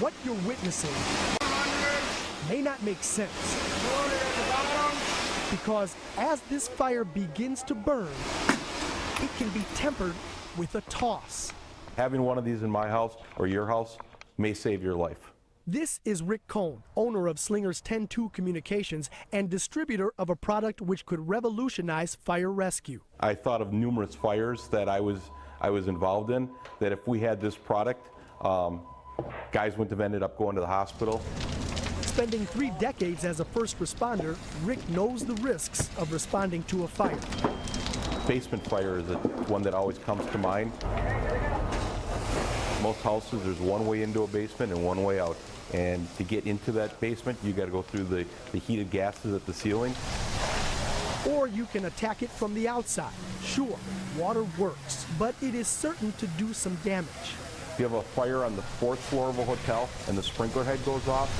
What you're witnessing may not make sense, because as this fire begins to burn, it can be tempered with a toss. Having one of these in my house or your house may save your life. This is Rick Cohn, owner of Slinger's 10-2 Communications and distributor of a product which could revolutionize fire rescue. I thought of numerous fires that I was involved in, that if we had this product, guys wouldn't have ended up going to the hospital. Spending 3 decades as a first responder, Rick knows the risks of responding to a fire. Basement fire is one that always comes to mind. Most houses, there's one way into a basement and one way out. And to get into that basement, you got to go through the heated gases at the ceiling. Or you can attack it from the outside. Sure, water works, but it is certain to do some damage. If you have a fire on the 4th floor of a hotel and the sprinkler head goes off,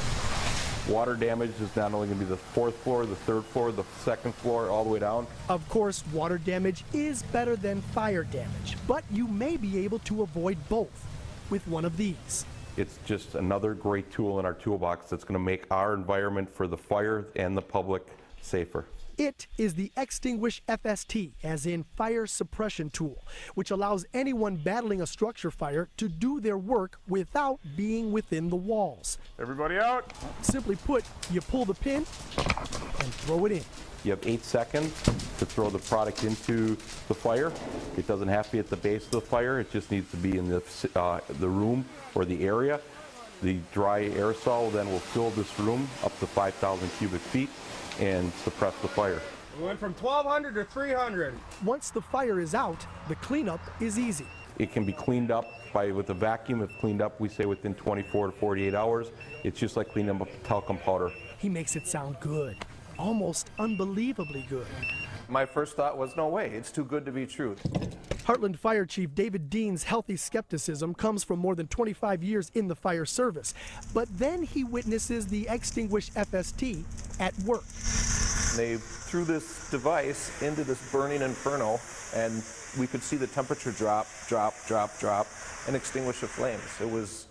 water damage is not only going to be the 4th floor, the 3rd floor, the 2nd floor, all the way down. Of course, water damage is better than fire damage, but you may be able to avoid both with one of these. It's just another great tool in our toolbox that's going to make our environment for the fire and the public safer. It is the Extinguish FST, as in fire suppression tool, which allows anyone battling a structure fire to do their work without being within the walls. Everybody out. Simply put, you pull the pin and throw it in. You have 8 seconds to throw the product into the fire. It doesn't have to be at the base of the fire. It just needs to be in the room or the area. The dry aerosol then will fill this room up to 5,000 cubic feet and suppress the fire. We went from 1,200 to 300. Once the fire is out, the cleanup is easy. It can be cleaned up with a vacuum. If cleaned up, we say within 24 to 48 hours. It's just like cleaning up talcum powder. He makes it sound good, almost unbelievably good. My first thought was, no way, it's too good to be true. Heartland Fire Chief David Dean's healthy skepticism comes from more than 25 years in the fire service. But then he witnesses the Extinguish FST at work. They threw this device into this burning inferno, and we could see the temperature drop, and extinguish the flames. It was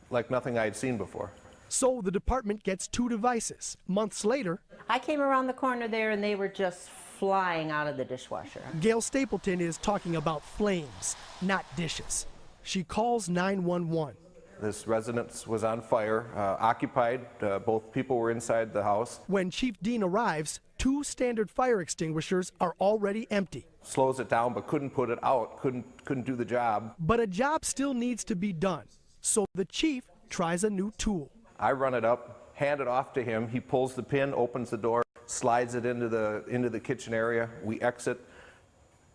like nothing I had seen before. So the department gets 2 devices. Months later, I came around the corner there and they were just flying out of the dishwasher. Gail Stapleton is talking about flames, not dishes. She calls 911. This residence was on fire, occupied. Both people were inside the house. When Chief Dean arrives, 2 standard fire extinguishers are already empty. Slows it down, but couldn't put it out, couldn't do the job. But a job still needs to be done. So the chief tries a new tool. I run it up, hand it off to him. He pulls the pin, opens the door, slides it into the kitchen area. We exit,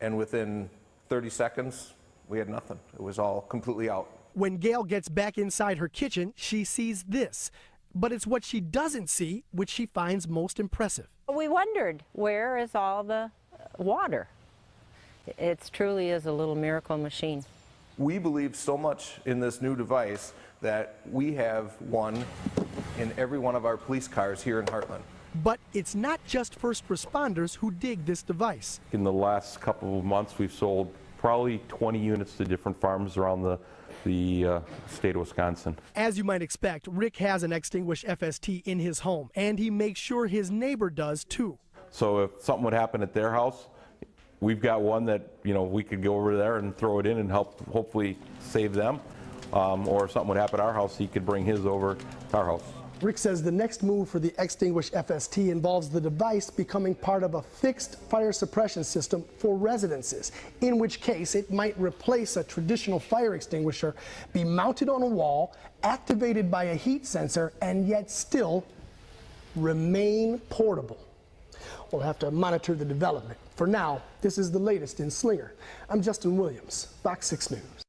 and within 30 seconds, we had nothing. It was all completely out. When Gail gets back inside her kitchen, she sees this. But it's what she doesn't see which she finds most impressive. We wondered, where is all the water? It truly is a little miracle machine. We believe so much in this new device that we have one in every one of our police cars here in Heartland. But it's not just first responders who dig this device. In the last couple of months, we've sold probably 20 units to different farms around the state of Wisconsin. As you might expect, Rick has an Extinguish FST in his home, and he makes sure his neighbor does too. So if something would happen at their house, we've got one that, you know, we could go over there and throw it in and help hopefully save them. Or if something would happen at our house, he could bring his over to our house. Rick says the next move for the Extinguish FST involves the device becoming part of a fixed fire suppression system for residences, in which case it might replace a traditional fire extinguisher, be mounted on a wall, activated by a heat sensor, and yet still remain portable. We'll have to monitor the development. For now, this is the latest in Slinger. I'm Justin Williams, Fox 6 News.